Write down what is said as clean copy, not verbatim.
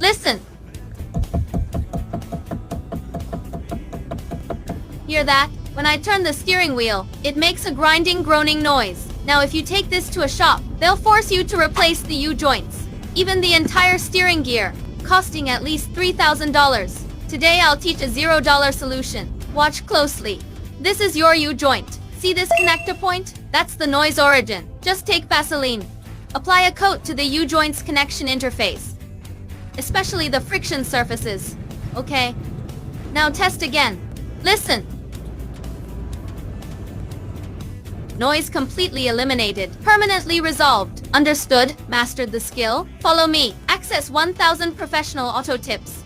Listen. Hear that? When I turn the steering wheel, it makes a grinding, groaning noise. Now if you take this to a shop, they'll force you to replace the U-joints. Even the entire steering gear, costing at least $3,000. Today I'll teach a $0 solution. Watch closely. This is your U-joint. See this connector point? That's the noise origin. Just take Vaseline. Apply a coat to the U-joint's connection interface, especially the friction surfaces. Okay. Now test again. Listen. Noise completely eliminated. Permanently resolved. Understood? Mastered the skill? Follow me. Access 1000 professional auto tips.